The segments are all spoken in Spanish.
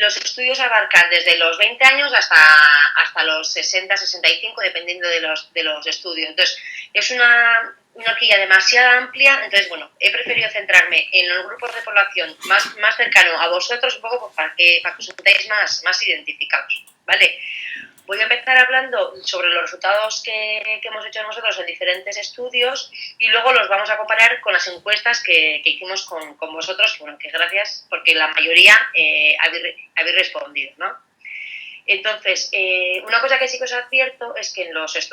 los estudios abarcan desde los 20 años hasta los 60, 65, dependiendo de los estudios. Entonces, es una horquilla demasiado amplia. Entonces, bueno, he preferido centrarme en los grupos de población más cercano a vosotros, un poco pues, para que os sintáis más identificados, ¿vale? Voy a empezar hablando sobre los resultados que hemos hecho nosotros en diferentes estudios y luego los vamos a comparar con las encuestas que hicimos con vosotros, bueno, que gracias, porque la mayoría habéis respondido, ¿no? Entonces, una cosa que sí que os advierto es que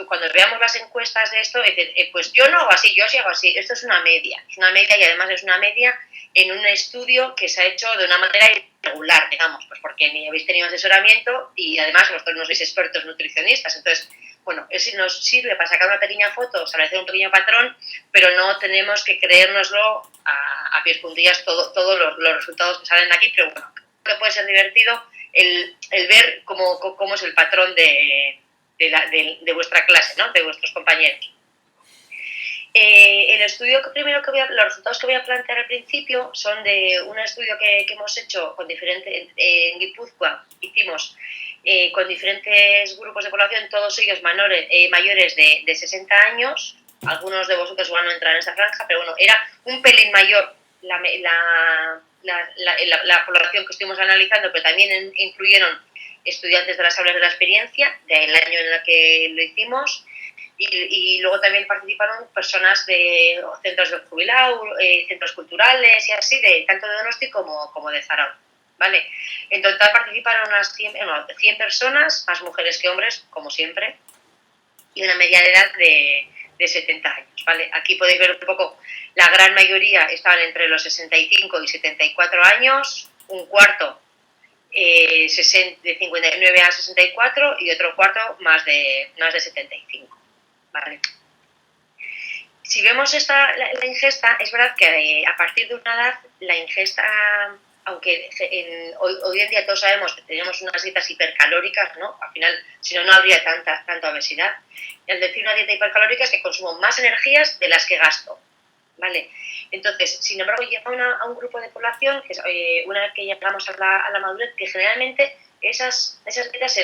cuando veamos las encuestas de esto, pues yo no hago así, yo sí hago así. Esto es una media y además es una media en un estudio que se ha hecho de una manera irregular, digamos, pues porque ni habéis tenido asesoramiento y además vosotros no sois expertos nutricionistas. Entonces, bueno, eso nos sirve para sacar una pequeña foto, establecer un pequeño patrón, pero no tenemos que creérnoslo a pies juntillas todos los resultados que salen de aquí, pero bueno, creo que puede ser divertido el ver cómo es el patrón de vuestra clase, ¿no? De vuestros compañeros. El estudio los resultados que voy a plantear al principio son de un estudio que hemos hecho en Guipúzcoa. Hicimos con diferentes grupos de población, todos ellos mayores de 60 años. Algunos de vosotros igual no entran en esa franja, pero bueno, era un pelín mayor la población que estuvimos analizando, pero también incluyeron estudiantes de las aulas de la experiencia del año en el que lo hicimos, y luego también participaron personas de centros de jubilado, centros culturales y así, tanto de Donosti como de Zarautz, ¿vale? En total participaron unas 100 personas, más mujeres que hombres, como siempre, y una media de edad de 70 años, ¿vale? Aquí podéis ver un poco, la gran mayoría estaban entre los 65 y 74 años, un cuarto de 59 a 64 y otro cuarto más de 75, ¿vale? Si vemos la ingesta, es verdad que a partir de una edad la ingesta, aunque hoy en día todos sabemos que tenemos unas dietas hipercalóricas, ¿no? Al final, si no, no habría tanta obesidad. Y al decir una dieta hipercalórica es que consumo más energías de las que gasto, ¿vale? Entonces, sin embargo, llega a un grupo de población, que una vez que llegamos a la madurez, que generalmente esas dietas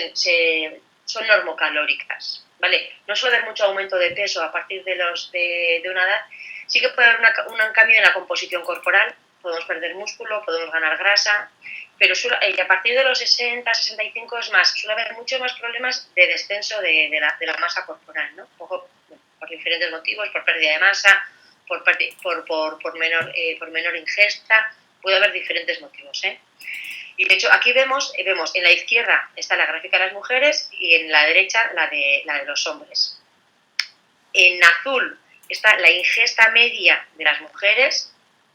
son normocalóricas, ¿vale? No suele haber mucho aumento de peso a partir de una edad. Sí que puede haber un cambio en la composición corporal, podemos perder músculo, podemos ganar grasa, pero a partir de los 60, 65 es más, suele haber muchos más problemas de descenso de la masa corporal, ¿no? Por diferentes motivos, por pérdida de masa, por menor ingesta, puede haber diferentes motivos, ¿eh? Y de hecho aquí vemos en la izquierda está la gráfica de las mujeres y en la derecha la de los hombres. En azul está la ingesta media de las mujeres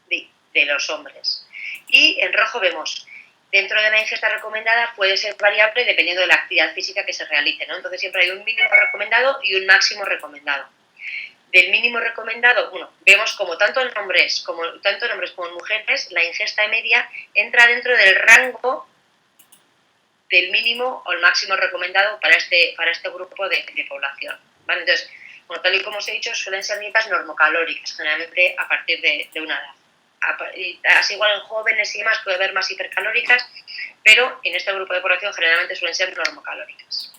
de los hombres. Y en rojo vemos, dentro de la ingesta recomendada puede ser variable dependiendo de la actividad física que se realice, ¿no? Entonces siempre hay un mínimo recomendado y un máximo recomendado. Del mínimo recomendado, vemos como tanto en hombres como en mujeres, la ingesta media entra dentro del rango del mínimo o el máximo recomendado para este grupo de población, ¿vale? Entonces, tal y como os he dicho, suelen ser dietas normocalóricas, generalmente a partir de una edad. Así igual en jóvenes y demás puede haber más hipercalóricas, pero en este grupo de población generalmente suelen ser normocalóricas.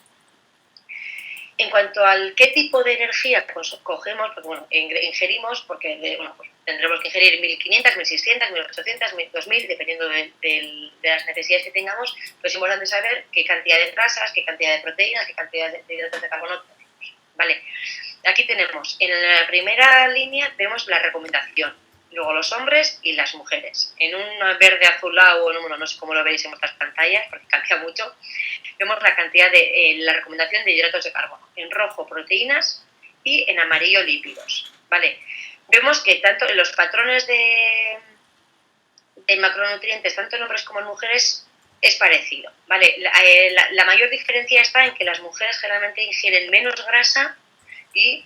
En cuanto al qué tipo de energía cogemos, porque ingerimos, porque pues tendremos que ingerir 1.500, 1.600, 1.800, 2.000, dependiendo de las necesidades que tengamos, pues es importante saber qué cantidad de grasas, qué cantidad de proteínas, qué cantidad de hidratos de carbono tenemos, ¿vale? Aquí tenemos, en la primera línea vemos la recomendación, luego los hombres y las mujeres. En un verde azulado, no sé cómo lo veis en vuestras pantallas, porque cambia mucho, vemos la cantidad la recomendación de hidratos de carbono. En rojo, proteínas, y en amarillo, lípidos, ¿vale? Vemos que tanto en los patrones de macronutrientes, tanto en hombres como en mujeres, es parecido, ¿vale? La mayor diferencia está en que las mujeres generalmente ingieren menos grasa y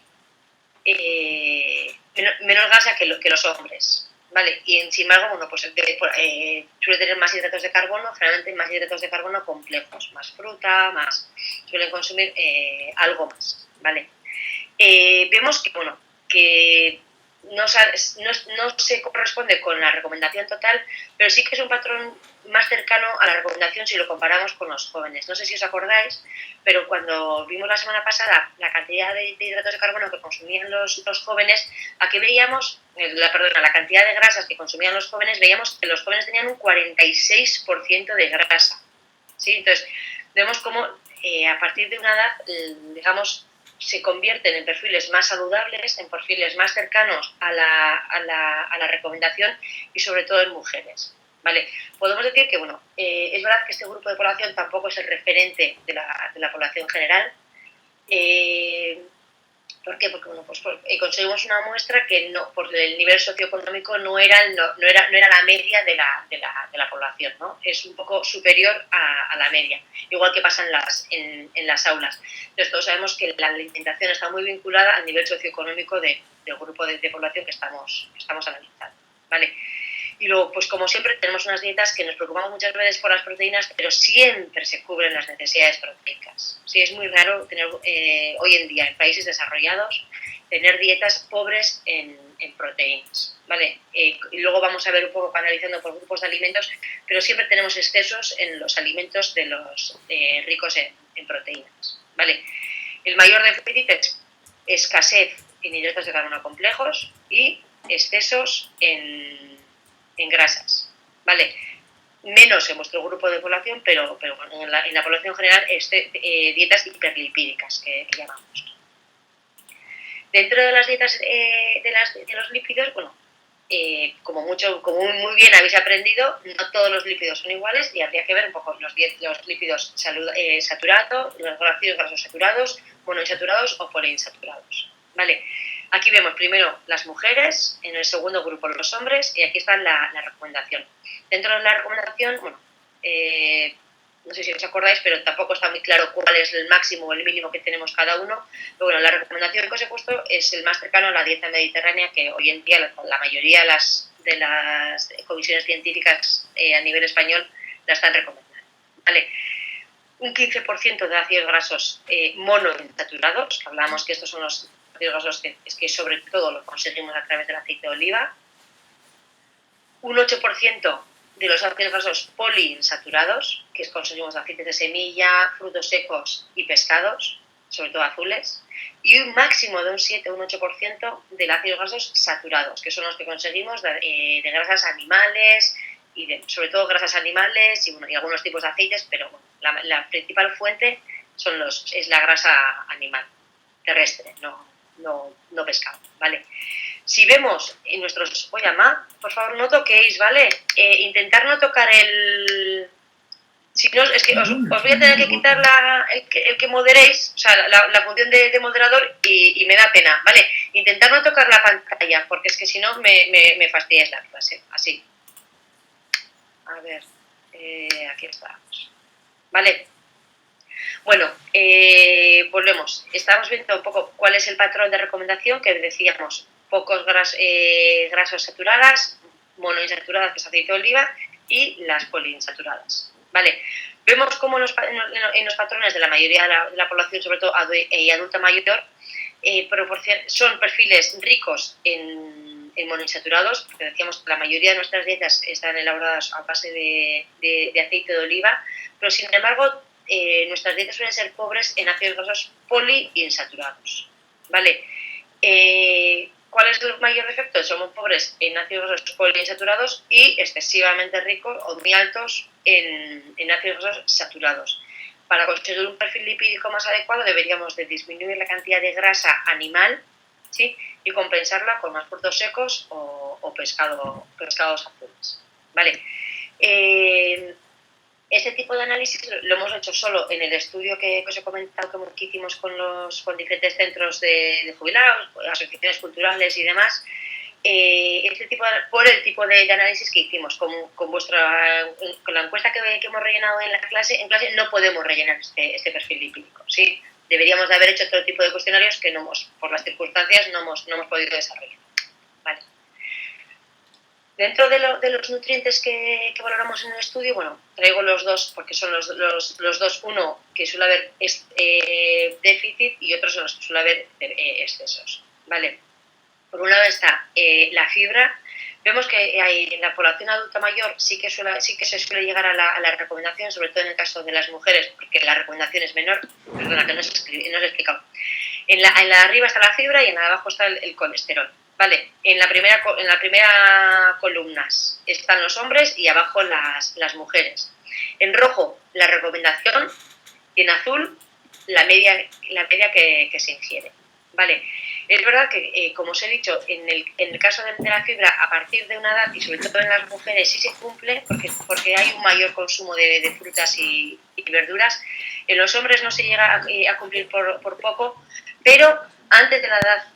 menos grasa que los hombres, ¿vale? Y sin embargo, pues suele tener más hidratos de carbono, generalmente más hidratos de carbono complejos, más fruta, suelen consumir algo más, ¿vale? Vemos que no se corresponde con la recomendación total, pero sí que es un patrón más cercano a la recomendación si lo comparamos con los jóvenes. No sé si os acordáis, pero cuando vimos la semana pasada la cantidad de hidratos de carbono que consumían los jóvenes, aquí veíamos, la cantidad de grasas que consumían los jóvenes, veíamos que los jóvenes tenían un 46% de grasa. ¿Sí? Entonces, vemos cómo a partir de una edad, digamos, se convierten en perfiles más saludables, en perfiles más cercanos a la recomendación y sobre todo en mujeres. ¿Vale? Podemos decir que, bueno, es verdad que este grupo de población tampoco es el referente de la población general. ¿Por qué? Porque bueno, pues conseguimos una muestra que no, por el nivel socioeconómico no era la media de la población, ¿no? Es un poco superior a la media, igual que pasa en las aulas. Entonces todos sabemos que la alimentación está muy vinculada al nivel socioeconómico del grupo de población que estamos analizando, ¿vale? Y luego, pues como siempre, tenemos unas dietas que nos preocupamos muchas veces por las proteínas, pero siempre se cubren las necesidades proteicas. Sí, es muy raro tener hoy en día en países desarrollados tener dietas pobres en proteínas, ¿vale? Y luego vamos a ver un poco analizando por grupos de alimentos, pero siempre tenemos excesos en los alimentos de los ricos en proteínas, ¿vale? El mayor déficit es escasez en hidratos de carbono complejos y excesos en grasas, ¿vale? Menos en vuestro grupo de población, pero bueno, en la población general, dietas hiperlipídicas que llamamos. Dentro de las dietas de los lípidos, bueno, como muy bien habéis aprendido, no todos los lípidos son iguales y habría que ver un poco los lípidos saturados, los ácidos grasos saturados, monoinsaturados o poliinsaturados, ¿vale? Aquí vemos primero las mujeres, en el segundo grupo los hombres y aquí está la recomendación. Dentro de la recomendación, bueno, no sé si os acordáis, pero tampoco está muy claro cuál es el máximo o el mínimo que tenemos cada uno. Pero bueno, la recomendación que os he puesto es el más cercano a la dieta mediterránea, que hoy en día la mayoría de las comisiones científicas a nivel español la están recomendando, ¿vale? Un 15% de ácidos grasos monoinsaturados, que hablamos que estos son los ácidos grasos que sobre todo los conseguimos a través del aceite de oliva. Un 8% de los ácidos grasos poliinsaturados, que conseguimos de aceites de semilla, frutos secos y pescados, sobre todo azules, y un máximo de un 7 o un 8% de ácidos grasos saturados, que son los que conseguimos de grasas animales, sobre todo grasas animales y algunos tipos de aceites, pero bueno, la principal fuente es la grasa animal, terrestre, no pescado, ¿vale? Si vemos en nuestros Oyama, por favor no toquéis, ¿vale? Intentar no tocar el... Si no, es que os voy a tener que quitar el que moderéis, o sea, la función de moderador y me da pena, ¿vale? Intentar no tocar la pantalla, porque es que si no me fastidiáis la clase, así. A ver, aquí estamos. ¿Vale? Bueno, volvemos. Estamos viendo un poco cuál es el patrón de recomendación que decíamos. Pocos grasas saturadas, monoinsaturadas, que es aceite de oliva, y las poliinsaturadas. ¿Vale? Vemos cómo en los patrones de la mayoría de la población, sobre todo adulta mayor, son perfiles ricos en monoinsaturados, porque decíamos que la mayoría de nuestras dietas están elaboradas a base de aceite de oliva, pero sin embargo nuestras dietas suelen ser pobres en ácidos grasos poliinsaturados, ¿vale? ¿Cuál es el mayor defecto? Somos pobres en ácidos grasos poliinsaturados y excesivamente ricos o muy altos en ácidos grasos saturados. Para conseguir un perfil lipídico más adecuado deberíamos de disminuir la cantidad de grasa animal, ¿sí? Y compensarla con más frutos secos o pescados azules, ¿vale? Este tipo de análisis lo hemos hecho solo en el estudio que os he comentado que hicimos con diferentes centros de jubilados, asociaciones culturales y demás. Por el tipo de análisis que hicimos, con la encuesta que hemos rellenado en clase no podemos rellenar este perfil lipídico, ¿sí? Deberíamos de haber hecho otro tipo de cuestionarios que por las circunstancias no hemos podido desarrollar, ¿vale? Dentro de los nutrientes que valoramos en el estudio, bueno, traigo los dos porque son los dos, uno que suele haber déficit y otros en los que suele haber excesos, ¿vale? Por un lado está la fibra. Vemos que en la población adulta mayor sí que se suele llegar a la recomendación, sobre todo en el caso de las mujeres, porque la recomendación es menor. Perdona, que no os he explicado. En la arriba está la fibra y en la de abajo está el colesterol. Vale, en la primera columna están los hombres y abajo las mujeres. En rojo, la recomendación, y en azul, la media que se ingiere. Vale, es verdad que, como os he dicho, en el caso de la fibra, a partir de una edad, y sobre todo en las mujeres, sí se cumple, porque hay un mayor consumo de frutas y verduras. En los hombres no se llega a cumplir por poco, pero antes de la edad,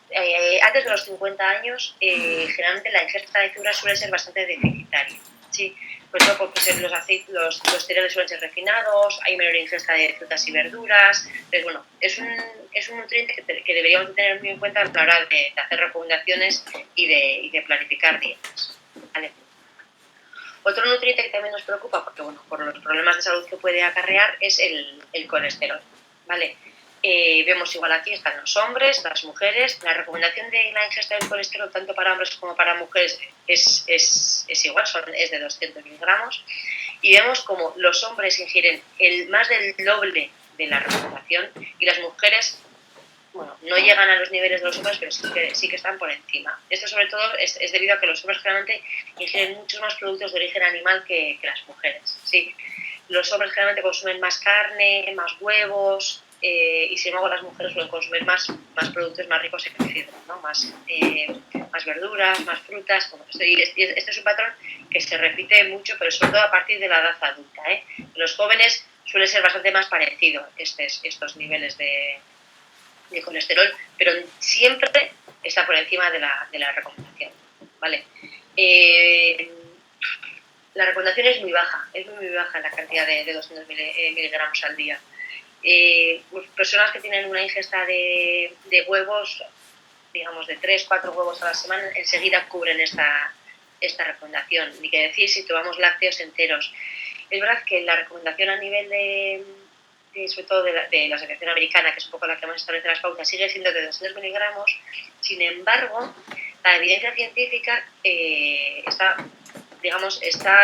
antes de los 50 años, generalmente la ingesta de fibra suele ser bastante deficitaria. ¿Sí? Pues no, porque los cereales suelen ser refinados, hay menor ingesta de frutas y verduras. Entonces, bueno, es un nutriente que deberíamos tener muy en cuenta a la hora de hacer recomendaciones y de planificar dietas. ¿Vale? Otro nutriente que también nos preocupa, porque bueno, por los problemas de salud que puede acarrear, es el colesterol. ¿Vale? Vemos igual aquí están los hombres, las mujeres. La recomendación de la ingesta del colesterol tanto para hombres como para mujeres es igual, es de 200 miligramos. Y vemos como los hombres ingieren más del doble de la recomendación y las mujeres, bueno, no llegan a los niveles de los hombres, pero sí que están por encima. Esto sobre todo es debido a que los hombres generalmente ingieren muchos más productos de origen animal que las mujeres. ¿Sí? Los hombres generalmente consumen más carne, más huevos, y sin embargo las mujeres suelen consumir más productos más ricos en fibra, ¿no? más verduras, más frutas. Bueno, este es un patrón que se repite mucho, pero sobre todo a partir de la edad adulta. Los jóvenes suele ser bastante más parecido estos niveles de colesterol, pero siempre está por encima de la recomendación. ¿Vale? La recomendación es muy baja la cantidad de 200 miligramos al día. Personas que tienen una ingesta de huevos, digamos de 3-4 huevos a la semana, enseguida cubren esta recomendación. Ni que decir si tomamos lácteos enteros. Es verdad que la recomendación a nivel sobre todo de la Asociación Americana, que es un poco la que más establece las pautas, sigue siendo de 200 miligramos. Sin embargo, la evidencia científica está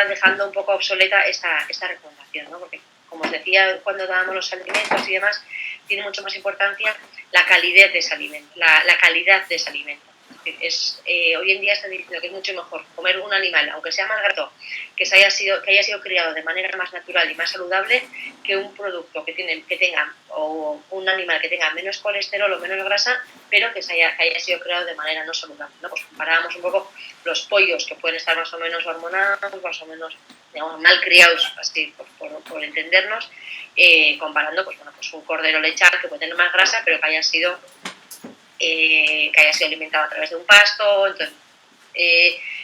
dejando un poco obsoleta esta recomendación, ¿no? Porque, como os decía cuando dábamos los alimentos y demás, tiene mucho más importancia la calidad de ese alimento. Hoy en día está diciendo que es mucho mejor comer un animal, aunque sea más grato, que haya sido criado de manera más natural y más saludable, que un producto que tenga, o un animal que tenga menos colesterol o menos grasa, pero que haya sido creado de manera no saludable, ¿no? Pues comparábamos un poco los pollos, que pueden estar más o menos hormonados, más o menos, digamos, mal criados, así por entendernos, comparando pues un cordero lechal que puede tener más grasa, pero que haya sido alimentado a través de un pasto. Entonces,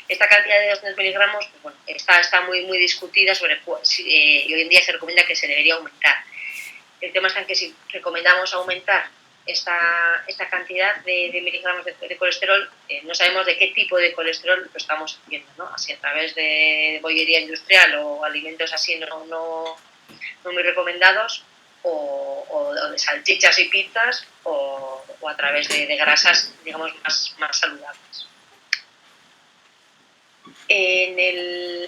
esta cantidad de 200 miligramos pues, bueno, está muy discutida sobre y hoy en día se recomienda que se debería aumentar. El tema está en que si recomendamos aumentar esta cantidad de miligramos de colesterol, no sabemos de qué tipo de colesterol lo estamos haciendo, ¿no? Así a través de bollería industrial o alimentos así no muy recomendados, o de salchichas y pizzas, o a través de grasas, digamos, más saludables.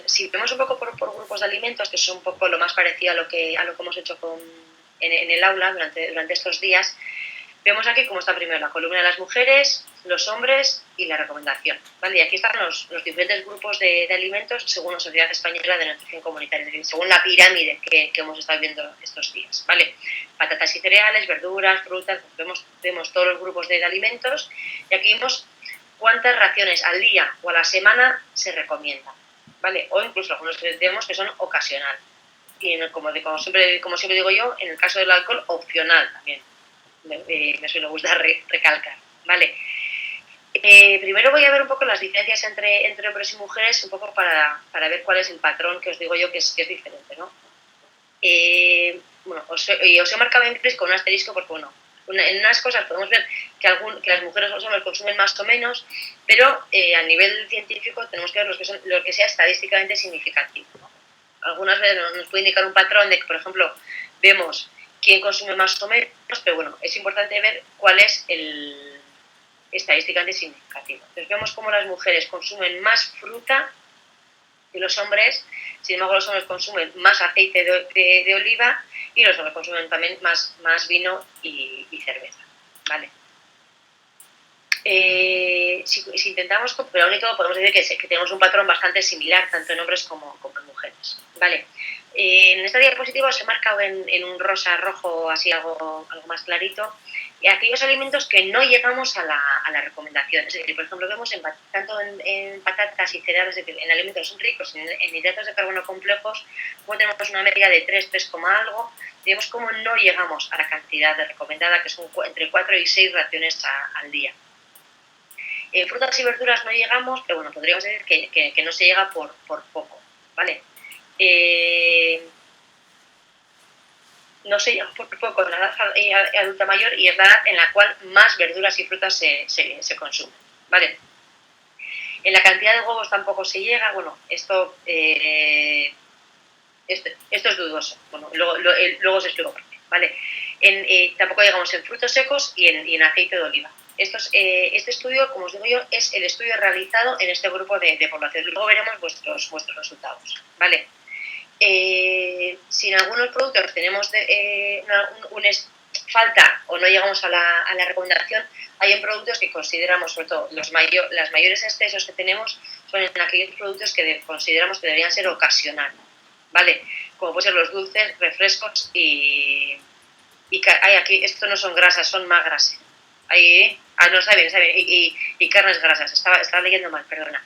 Si vemos un poco por grupos de alimentos, que es un poco lo más parecido a lo que hemos hecho en el aula durante estos días, vemos aquí cómo está primero la columna de las mujeres, los hombres y la recomendación. ¿Vale? Y aquí están los diferentes grupos de alimentos según la Sociedad Española de Nutrición Comunitaria, es decir, según la pirámide que hemos estado viendo estos días. ¿Vale? Patatas y cereales, verduras, frutas, vemos todos los grupos de alimentos, y aquí vemos cuántas raciones al día o a la semana se recomiendan. ¿Vale? O incluso algunos que vemos que son ocasionales. Y como siempre digo yo, en el caso del alcohol, opcional también. Me suele gustar recalcar, ¿vale? Primero voy a ver un poco las diferencias entre hombres y mujeres, un poco para ver cuál es el patrón que os digo yo que es diferente, ¿no? Bueno, os he marcado en gris con un asterisco porque, bueno, en unas cosas podemos ver que las mujeres o los hombres consumen más o menos, pero a nivel científico tenemos que ver lo que sea estadísticamente significativo, ¿no? Algunas veces nos puede indicar un patrón de que, por ejemplo, vemos quién consume más o menos, pero bueno, es importante ver cuál es estadísticamente significativo. Entonces vemos cómo las mujeres consumen más fruta que los hombres, sin embargo los hombres consumen más aceite de oliva y los hombres consumen también más vino y cerveza, ¿vale? Si intentamos, pero aún y todo podemos decir que tenemos un patrón bastante similar tanto en hombres como en mujeres, ¿vale? En esta diapositiva os he marcado en un rosa rojo así algo más clarito y aquellos alimentos que no llegamos a la recomendación. Es decir, por ejemplo, vemos tanto en patatas y cereales, es decir, en alimentos ricos en hidratos de carbono complejos, como tenemos una media de 3 algo, y vemos cómo no llegamos a la cantidad recomendada, que son entre 4 y 6 raciones al día. En frutas y verduras no llegamos, pero bueno, podríamos decir que no se llega por poco, ¿vale? No se llega por poco en la edad adulta mayor y es la edad en la cual más verduras y frutas se consumen, ¿vale? En la cantidad de huevos tampoco se llega, bueno, esto es dudoso, bueno, luego os explico por qué, ¿vale? Tampoco llegamos en frutos secos y en aceite de oliva. Este estudio, como os digo yo, es el estudio realizado en este grupo de población. Luego veremos vuestros resultados, ¿vale? Si en algunos productos tenemos falta o no llegamos a la recomendación, hay en productos que consideramos, sobre todo las mayores excesos que tenemos son en aquellos productos que consideramos que deberían ser ocasionales, ¿vale? Como pueden ser los dulces, refrescos y aquí, esto no son grasas, son magras. No, está bien, y carnes grasas, estaba leyendo mal, perdona.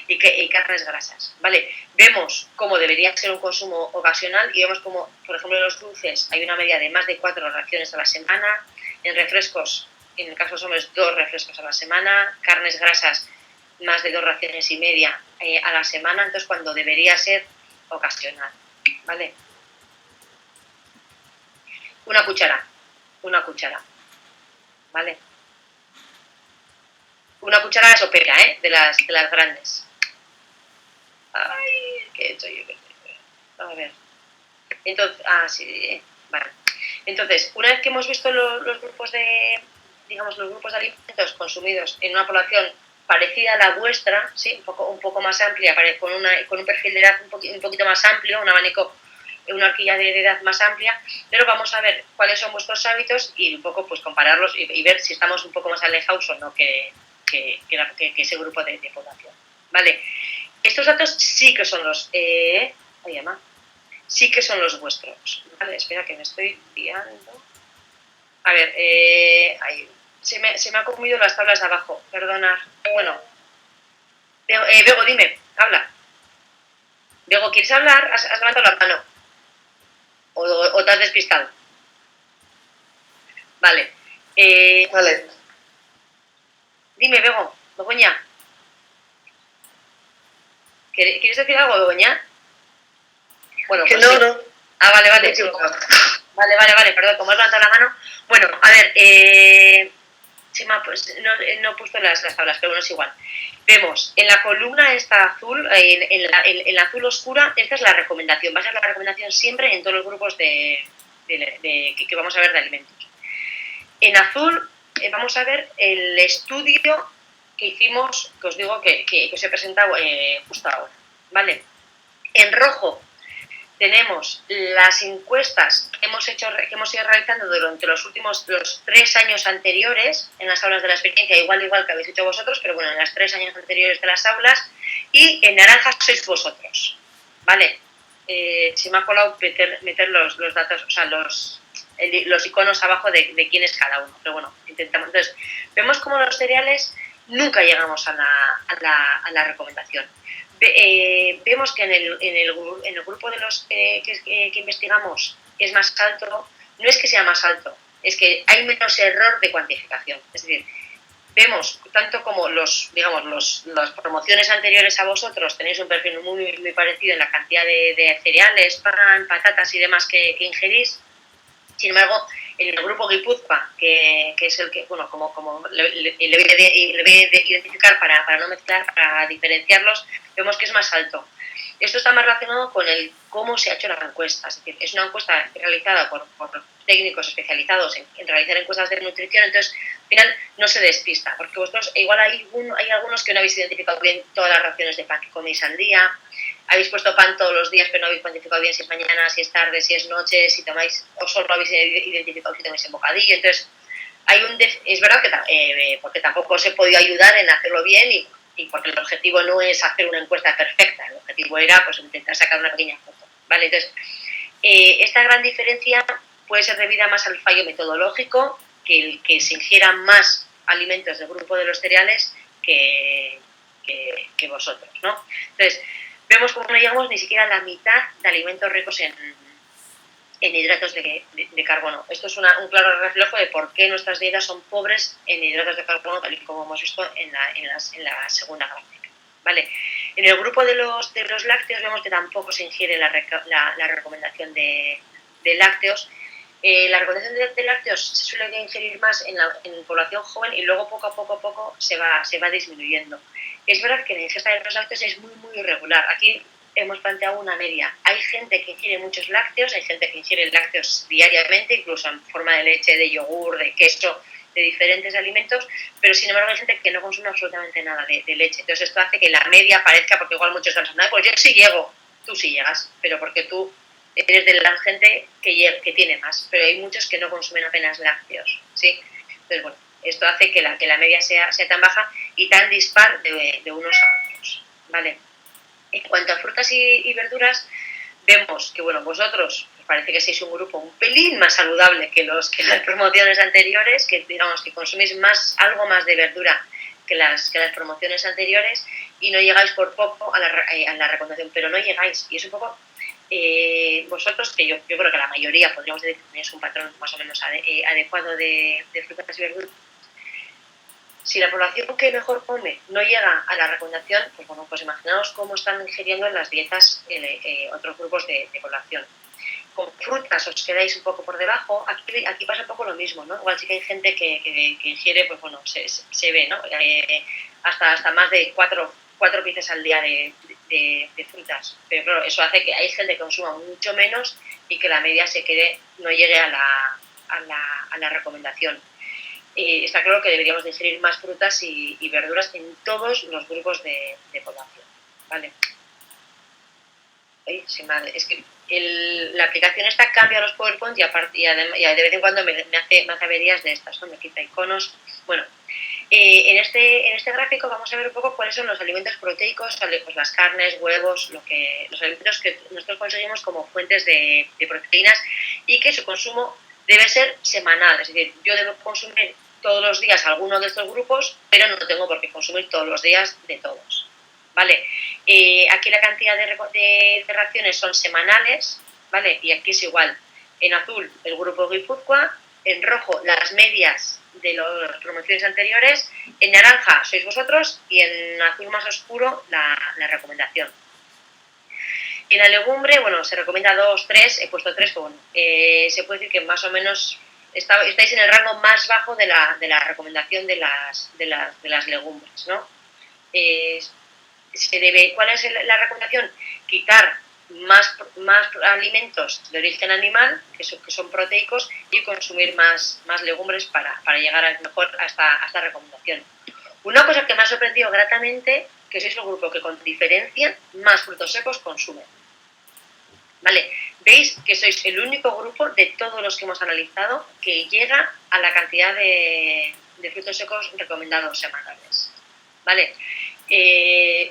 Y carnes grasas, ¿vale? Vemos cómo debería ser un consumo ocasional y vemos cómo, por ejemplo, en los dulces hay una media de más de 4 raciones a la semana, en refrescos, en el caso de los hombres, 2 refrescos a la semana, carnes grasas, más de 2 raciones y media a la semana, entonces cuando debería ser ocasional, ¿vale? Una cuchara, ¿vale? Una cuchara de sopera, de las grandes. Ay, ¿qué he hecho yo? A ver. Entonces, sí, vale. Entonces, una vez que hemos visto los grupos de alimentos consumidos en una población parecida a la vuestra, ¿sí? un poco más amplia, con un perfil de edad un poquito más amplio, un abanico, una horquilla de edad más amplia, pero vamos a ver cuáles son vuestros hábitos y un poco pues compararlos y ver si estamos un poco más alejados o no que ese grupo de población. ¿Vale? Estos datos sí que son los... sí que son los vuestros. Vale, espera que me estoy liando. A ver, se me ha comido las tablas de abajo, perdonad. Bueno, Bego, dime, habla. Bego, ¿quieres hablar? ¿Has levantado la mano? ¿O te has despistado? Vale. Vale. Dime, Bego, Begoña. ¿Quieres decir algo, Begoña? Bueno, pues no, sí. No. Vale. Sí. Vale, perdón, como has levantado la mano. Bueno, a ver, no he puesto las tablas, pero bueno, es igual. Vemos, en la columna esta azul, en la azul oscura, esta es la recomendación. Va a ser la recomendación siempre en todos los grupos que vamos a ver de alimentos. En azul vamos a ver el estudio que hicimos, que os digo que os he presentado justo ahora, ¿vale? En rojo tenemos las encuestas que hemos ido realizando durante los 3 años anteriores en las aulas de la experiencia, igual que habéis hecho vosotros, pero bueno, en los 3 años anteriores de las aulas, y en naranja sois vosotros, ¿vale? Se me ha colado meter los datos, o sea, los iconos abajo de quién es cada uno, pero bueno, intentamos. Entonces, vemos como los cereales nunca llegamos a la recomendación. Vemos que en el grupo de los que investigamos es más alto, no es que sea más alto, es que hay menos error de cuantificación. Es decir, vemos tanto como las promociones anteriores a vosotros tenéis un perfil muy, muy parecido en la cantidad de cereales, pan, patatas y demás que ingerís. Sin embargo, en el grupo Guipúzcoa, que es el que, bueno, como le voy a identificar para no mezclar, para diferenciarlos, vemos que es más alto. Esto está más relacionado con cómo se ha hecho la encuesta. Es decir, es una encuesta realizada por técnicos especializados en realizar encuestas de nutrición, entonces final no se despista, porque vosotros igual hay algunos que no habéis identificado bien todas las raciones de pan que coméis al día, habéis puesto pan todos los días, pero no habéis cuantificado bien si es mañana, si es tarde, si es noche, si tomáis, o solo habéis identificado si tomáis en bocadillo. Entonces, es verdad que porque tampoco os he podido ayudar en hacerlo bien y porque el objetivo no es hacer una encuesta perfecta, el objetivo era pues intentar sacar una pequeña foto, ¿vale? Entonces, esta gran diferencia puede ser debida más al fallo metodológico, que el que se ingieran más alimentos del grupo de los cereales que vosotros, ¿no? Entonces, vemos como no llegamos ni siquiera a la mitad de alimentos ricos en hidratos de carbono. Esto es un claro reflejo de por qué nuestras dietas son pobres en hidratos de carbono, tal y como hemos visto en la segunda gráfica, ¿vale? En el grupo de los lácteos vemos que tampoco se ingiere la recomendación de lácteos. La recomendación de lácteos se suele ingerir más en población joven y luego poco a poco se va disminuyendo. Es verdad que la ingesta de los lácteos es muy irregular. Aquí hemos planteado una media. Hay gente que ingiere muchos lácteos, hay gente que ingiere lácteos diariamente, incluso en forma de leche, de yogur, de queso, de diferentes alimentos, pero sin embargo hay gente que no consume absolutamente nada de leche. Entonces esto hace que la media parezca, porque igual muchos están pensando, pues yo sí llego, tú sí llegas, pero porque tú eres de la gente que tiene más, pero hay muchos que no consumen apenas lácteos, ¿sí? Entonces, bueno, esto hace que la media sea tan baja y tan dispar de unos a otros, ¿vale? En cuanto a frutas y verduras, vemos que, bueno, vosotros parece que sois un grupo un pelín más saludable que las promociones anteriores, que digamos que consumís algo más de verdura que las promociones anteriores y no llegáis por poco a la recomendación, pero no llegáis. Y es un poco vosotros, que yo creo que la mayoría podríamos decir que tenéis un patrón más o menos adecuado de frutas y verduras. Si la población que mejor come no llega a la recomendación, pues bueno, pues imaginaos cómo están ingiriendo en las dietas otros grupos de población. Con frutas os quedáis un poco por debajo, aquí pasa un poco lo mismo, ¿no? Igual sí que hay gente que ingiere, pues bueno, se ve, ¿no? Hasta más de cuatro veces al día de frutas. Pero claro, eso hace que hay gente que consuma mucho menos y que la media no llegue a la recomendación. Está claro que deberíamos de ingerir más frutas y verduras en todos los grupos de población, ¿vale? Es que la aplicación esta cambia los PowerPoint y de vez en cuando me hace averías de estas, ¿no? Me quita iconos. Bueno, en este gráfico vamos a ver un poco cuáles son los alimentos proteicos, pues las carnes, huevos, los alimentos que nosotros conseguimos como fuentes de proteínas y que su consumo debe ser semanal. Es decir, yo debo consumir todos los días alguno de estos grupos, pero no tengo por qué consumir todos los días de todos. ¿Vale? Aquí la cantidad de raciones son semanales, ¿vale? Y aquí es igual. En azul el grupo Guipúzcoa, en rojo las medias de las promociones anteriores, en naranja sois vosotros y en azul más oscuro la recomendación. En la legumbre, bueno, se recomienda 2, 3, he puesto 3, pero bueno, se puede decir que más o menos estáis en el rango más bajo de la recomendación de las legumbres, ¿no? ¿Cuál es la recomendación? Quitar más alimentos de origen animal, que son proteicos, y consumir más legumbres para llegar mejor a esta recomendación. Una cosa que me ha sorprendido gratamente, que sois el grupo que con diferencia más frutos secos consume. ¿Vale? Veis que sois el único grupo de todos los que hemos analizado que llega a la cantidad de frutos secos recomendados semanales. ¿Vale?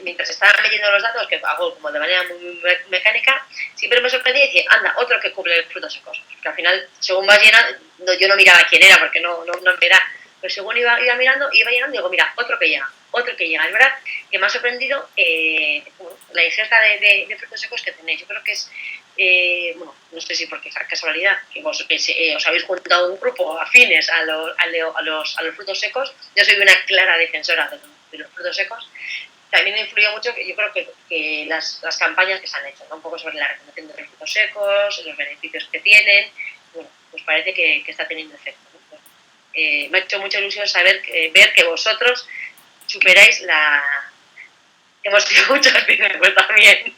Mientras estaba leyendo los datos, que hago como de manera muy mecánica, siempre me sorprendía y decía, anda, otro que cumple frutos secos. Porque al final, según vas llenando, yo no miraba quién era, porque no era, pero según iba mirando, iba llegando y digo, mira, otro que llega. Es verdad que me ha sorprendido la ingesta de frutos secos que tenéis. Yo creo que es, bueno, no sé si porque es casualidad, que os habéis juntado un grupo afines a los frutos secos. Yo soy una clara defensora de los frutos secos. También influye mucho, yo creo que las campañas que se han hecho, ¿no? Un poco sobre la recomendación de los frutos secos, los beneficios que tienen. Bueno, pues parece que está teniendo efecto, ¿no? Me ha hecho mucha ilusión ver que vosotros superáis hemos tenido muchas pipas pues también.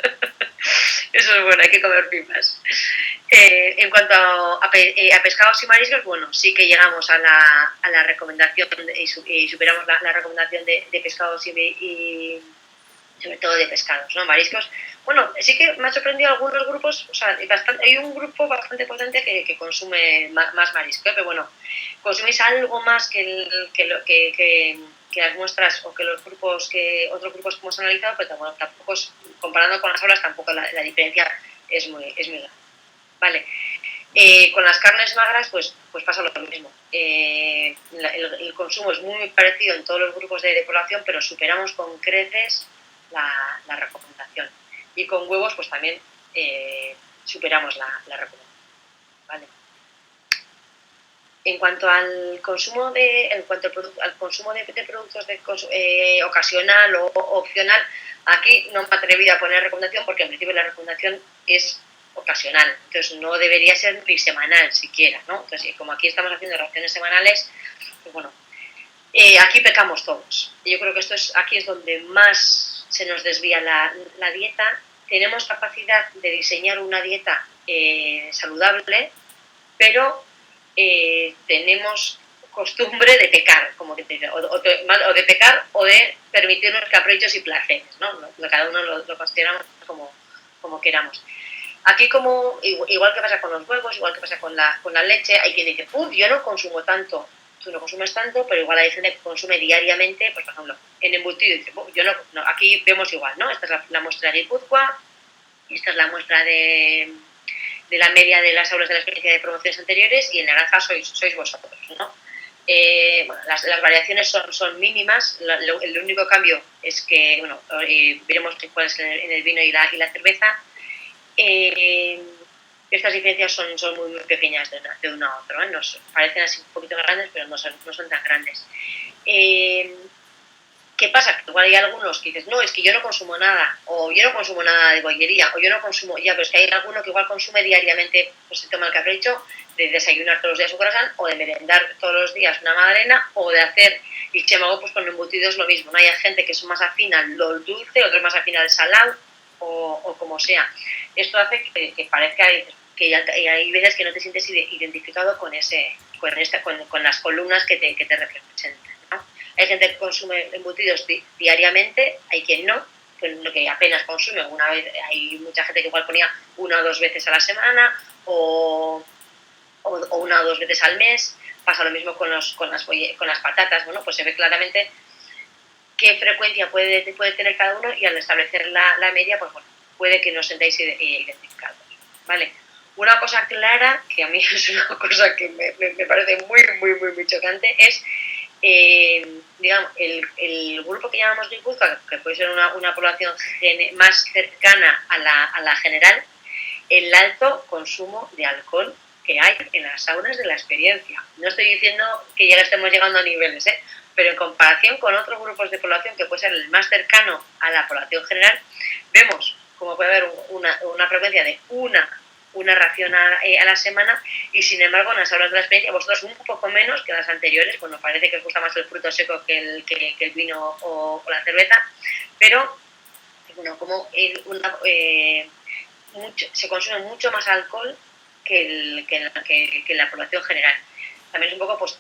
Eso es bueno, hay que comer pipas. En cuanto a pescados y mariscos, bueno, sí que llegamos a la recomendación y superamos la recomendación de pescados y sobre todo de pescados, ¿no? Mariscos. Bueno, sí que me ha sorprendido algunos grupos, o sea, hay un grupo bastante potente que consume más marisco, pero bueno, consumís algo más que las muestras o que los grupos otros grupos que hemos analizado, pero bueno, tampoco comparando con las aulas tampoco la diferencia es muy grande. Vale. Con las carnes magras, pues pasa lo mismo. El consumo es muy parecido en todos los grupos de población, pero superamos con creces la recomendación. Y con huevos, pues también superamos la recomendación. ¿Vale? En cuanto al consumo al consumo de productos ocasional o opcional, aquí no me he atrevido a poner recomendación porque en principio la recomendación es ocasional, entonces no debería ser ni semanal siquiera, ¿no? Entonces, como aquí estamos haciendo raciones semanales, pues bueno, aquí pecamos todos. Yo creo que aquí es donde más se nos desvía la dieta. Tenemos capacidad de diseñar una dieta saludable, pero tenemos costumbre de pecar, como que o de pecar o de permitirnos caprichos y placeres, ¿no? Cada uno lo consideramos como queramos. Aquí, igual que pasa con los huevos, igual que pasa con la leche, hay quien dice, yo no consumo tanto. Tú no consumes tanto, pero igual hay gente que consume diariamente, pues por ejemplo, en embutido, dice, yo no, aquí vemos igual, ¿no? Esta es la muestra de Guipúzcoa, esta es la muestra de la media de las aulas de la experiencia de promociones anteriores y en naranja sois vosotros, ¿no? Bueno, las variaciones son mínimas, el único cambio es que, bueno, veremos cuál es en el vino y la cerveza. Estas diferencias son muy, muy pequeñas de uno a otro, ¿eh? Nos parecen así un poquito grandes, pero no son tan grandes. ¿Qué pasa? Que igual hay algunos que dices, no, es que yo no consumo nada, o yo no consumo nada de bollería, o yo no consumo, ya, pero es que hay alguno que igual consume diariamente, pues se toma el capricho de desayunar todos los días un croissant, o de merendar todos los días una magdalena, o de hacer, y chemago, pues con embutidos lo mismo, ¿no? Hay gente que es más afín al dulce, otros más afín al salado, o como sea. Esto hace que parezca que hay veces que no te sientes identificado con las columnas que te representan, ¿no? Hay gente que consume embutidos diariamente, hay quien no, que apenas consume una vez. Hay mucha gente que igual ponía 1 o 2 veces a la semana o 1 o 2 veces al mes. Pasa lo mismo con las patatas. Bueno, pues se ve claramente qué frecuencia puede tener cada uno y al establecer la media, pues bueno, puede que no os sentáis identificados, ¿vale? Una cosa clara, que a mí es una cosa que me parece muy, muy, muy, muy chocante, es digamos, el grupo que llamamos Guipúzcoa, que puede ser una población más cercana a la general, el alto consumo de alcohol que hay en las saunas de la experiencia. No estoy diciendo que ya estemos llegando a niveles, pero en comparación con otros grupos de población que puede ser el más cercano a la población general, vemos como puede haber una frecuencia de una ración a la semana y sin embargo en las aulas de la experiencia vosotros un poco menos que las anteriores. Bueno, parece que os gusta más el fruto seco que el vino o la cerveza, pero bueno, como se consume mucho más alcohol que la población general. También es un poco, pues,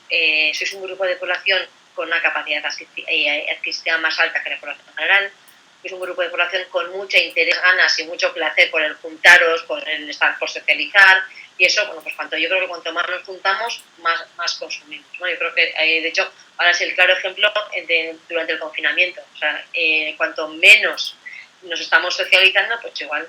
sois un grupo de población con una capacidad adquisitiva más alta que la población general. Es un grupo de población con mucho interés, ganas y mucho placer por el juntaros, por el estar, por socializar, y eso, bueno, pues yo creo que cuanto más nos juntamos, más consumimos, ¿no? Yo creo que, de hecho, ahora es el claro ejemplo durante el confinamiento. O sea, cuanto menos nos estamos socializando, pues igual,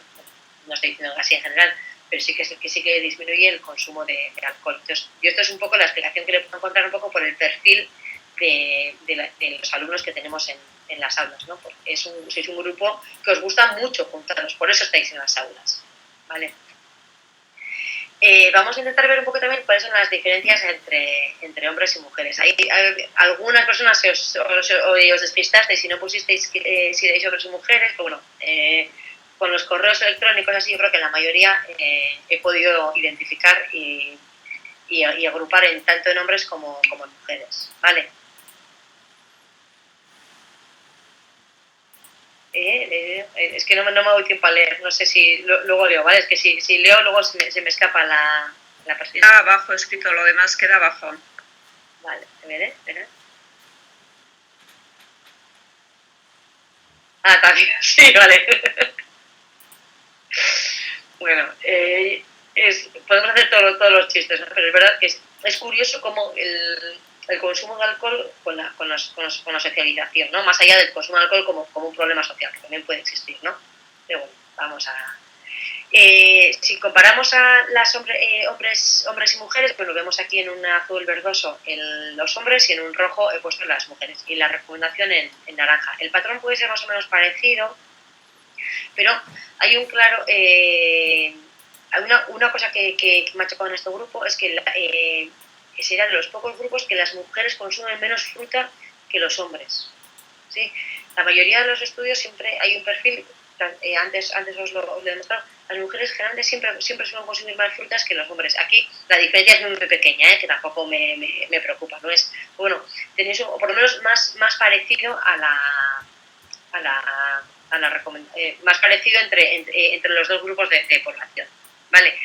no estoy diciendo así en general, pero sí que disminuye el consumo de alcohol. Entonces, esto es un poco la explicación que le puedo encontrar un poco por el perfil de los alumnos que tenemos en las aulas, ¿no? Porque sois un grupo que os gusta mucho juntaros, por eso estáis en las aulas, ¿vale? Vamos a intentar ver un poco también cuáles son las diferencias entre hombres y mujeres. Hay algunas personas os despistasteis y no pusisteis si erais hombres y mujeres, pero bueno, con los correos electrónicos así yo creo que la mayoría he podido identificar y agrupar tanto en hombres como en mujeres, ¿vale? Es que no me doy tiempo a leer, no sé si luego leo, ¿vale? Es que si leo luego se me escapa la presentación. Queda abajo escrito, lo demás queda abajo. Vale, veré. Ah, también, sí, vale. Bueno, podemos hacer todos los chistes, ¿no? Pero es verdad que es curioso cómo el consumo de alcohol con la socialización, ¿no? Más allá del consumo de alcohol como un problema social, que también puede existir, ¿no? Pero bueno, vamos a... si comparamos a las hombres y mujeres, pues lo vemos aquí en un azul verdoso en los hombres y en un rojo he puesto en las mujeres. Y la recomendación en naranja. El patrón puede ser más o menos parecido, pero hay un claro... una cosa que me ha chocado en este grupo es que sería de los pocos grupos que las mujeres consumen menos fruta que los hombres. ¿Sí? La mayoría de los estudios siempre hay un perfil, antes os lo he demostrado, las mujeres generalmente siempre suelen consumir más frutas que los hombres. Aquí la diferencia es muy pequeña, que tampoco me preocupa. ¿No? Es, bueno, tenéis por lo menos más parecido a la más parecido entre los dos grupos de población. ¿Vale?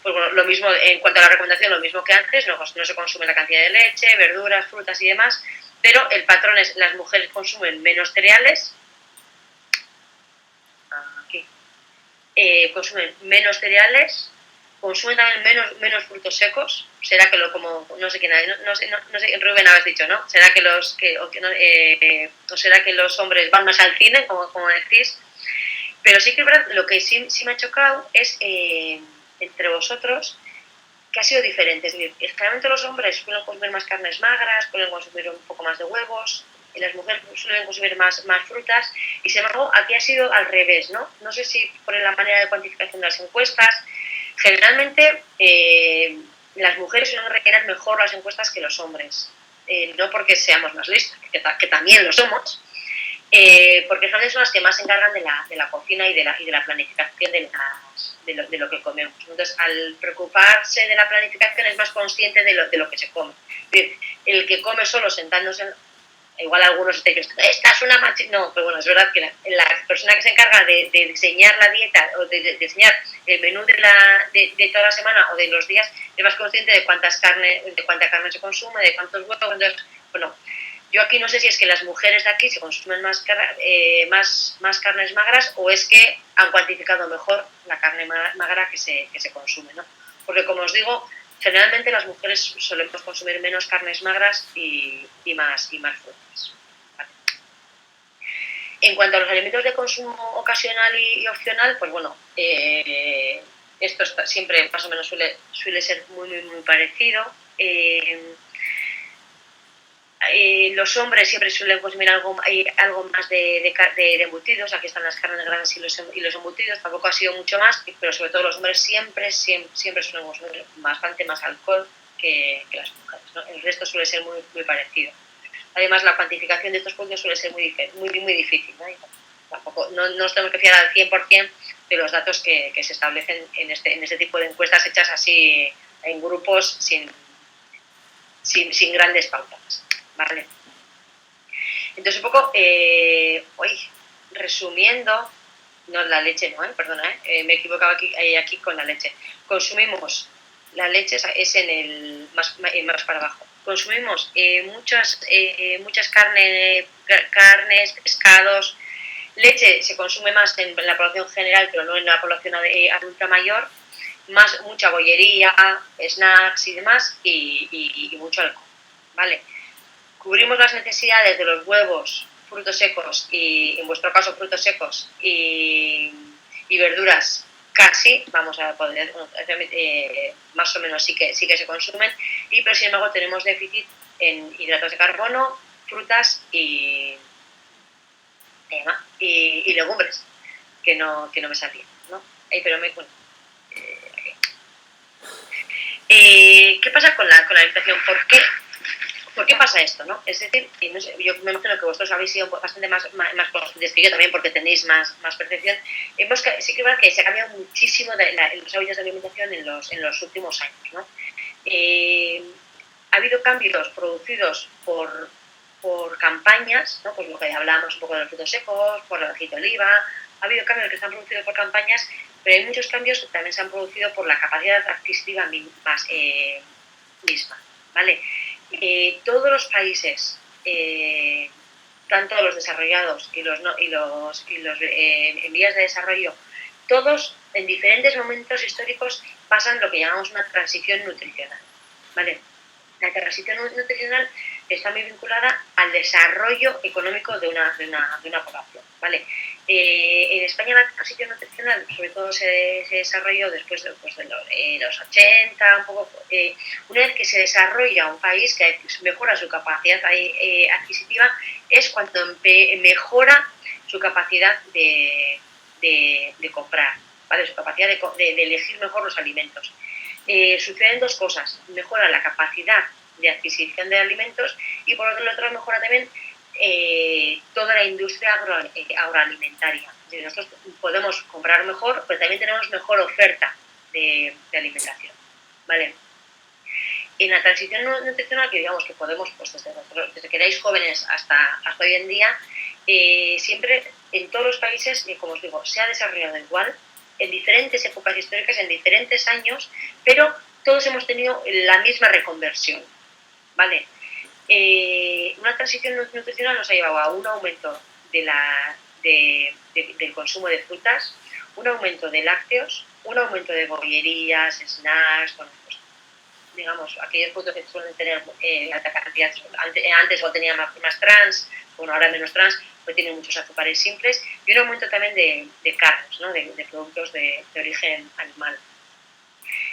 Pues bueno, lo mismo en cuanto a la recomendación, lo mismo que antes, no se consume la cantidad de leche, verduras, frutas y demás, pero el patrón es las mujeres consumen menos cereales, aquí, consumen menos cereales, consumen también menos frutos secos. Será que no sé quién, no sé, Rubén habéis dicho, ¿no? Será que o será que los hombres van más al cine, como decís. Pero sí que es verdad, lo que sí me ha chocado es entre vosotros que ha sido diferente. Es decir, generalmente los hombres suelen consumir más carnes magras, suelen consumir un poco más de huevos, y las mujeres suelen consumir más frutas, y sin embargo aquí ha sido al revés, ¿no? No sé si por la manera de cuantificación de las encuestas, generalmente las mujeres suelen rellenar mejor las encuestas que los hombres, no porque seamos más listos, que también lo somos, porque son las que más se encargan de la cocina y de la planificación de lo que comemos. Entonces, al preocuparse de la planificación es más consciente de lo que se come. Es decir, el que come solo sentándose, igual algunos están diciendo, esta es una machista. No, pero bueno, es verdad que la persona que se encarga de diseñar la dieta o de diseñar el menú de toda la semana o de los días es más consciente de cuánta carne se consume, de cuántos huevos. Entonces, bueno, yo aquí no sé si es que las mujeres de aquí se consumen más carnes magras o es que han cuantificado mejor la carne magra que se consume, ¿no? Porque como os digo, generalmente las mujeres solemos consumir menos carnes magras y más frutas. ¿Vale? En cuanto a los alimentos de consumo ocasional y opcional, pues bueno, esto siempre más o menos suele ser muy parecido. Los hombres siempre suelen consumir algo más de embutidos. Aquí están las carnes grasas y los embutidos. Tampoco ha sido mucho más, pero sobre todo los hombres siempre suelen consumir bastante más alcohol que las mujeres, ¿no? El resto suele ser muy parecido. Además, la cuantificación de estos puntos suele ser muy difícil, ¿no? Tampoco nos tenemos que fiar al 100% de los datos que se establecen en este tipo de encuestas hechas así en grupos sin grandes pautas. ¿Vale? Entonces, un poco, resumiendo, no la leche, no, perdona, me he equivocado aquí con la leche. Consumimos, la leche es en el más para abajo. Consumimos muchas carnes, pescados. Leche se consume más en la población general, pero no en la población adulta mayor. Mucha bollería, snacks y demás, y mucho alcohol, ¿vale? Cubrimos las necesidades de los huevos, frutos secos y, en vuestro caso, frutos secos y verduras casi, vamos a poder, más o menos sí que se consumen, pero sin embargo tenemos déficit en hidratos de carbono, frutas y legumbres, que no me salían, ¿no? Pero bueno, ¿qué pasa con la alimentación? ¿Por qué pasa esto? ¿No? Es decir, no sé, yo me imagino que vosotros habéis sido bastante más conscientes que yo también, porque tenéis más percepción. Sí que es verdad que se ha cambiado muchísimo los hábitos de alimentación en los últimos años, ¿no? Ha habido cambios producidos por por campañas, ¿no? Pues lo que hablábamos un poco de los frutos secos, por el aceite de oliva. Ha habido cambios que se han producido por campañas, pero hay muchos cambios que también se han producido por la capacidad adquisitiva misma, ¿vale? Todos los países, tanto los desarrollados y los en vías de desarrollo, todos en diferentes momentos históricos pasan lo que llamamos una transición nutricional, ¿vale? La transición nutricional está muy vinculada al desarrollo económico de una población, ¿vale? En España la transición nutricional sobre todo se desarrolló después de los 80, un poco, una vez que se desarrolla un país que mejora su capacidad adquisitiva, es cuando mejora su capacidad de comprar, ¿vale? Su capacidad de elegir mejor los alimentos. Suceden dos cosas: mejora la capacidad de adquisición de alimentos y por otro lado mejora también toda la industria agroalimentaria. Nosotros podemos comprar mejor, pero también tenemos mejor oferta de alimentación, ¿vale? En la transición nutricional, que digamos que podemos, pues desde que erais jóvenes hasta hoy en día, siempre en todos los países, como os digo, se ha desarrollado igual, en diferentes épocas históricas, en diferentes años, pero todos hemos tenido la misma reconversión, ¿vale? Una transición nutricional nos ha llevado a un aumento del consumo de frutas, un aumento de lácteos, un aumento de bollerías, snacks, bueno, pues, digamos, aquellos productos que suelen tener alta cantidad, antes o tenían más trans, bueno, ahora menos trans, pues tienen muchos azúcares simples, y un aumento también de carnes, ¿no? de productos de origen animal.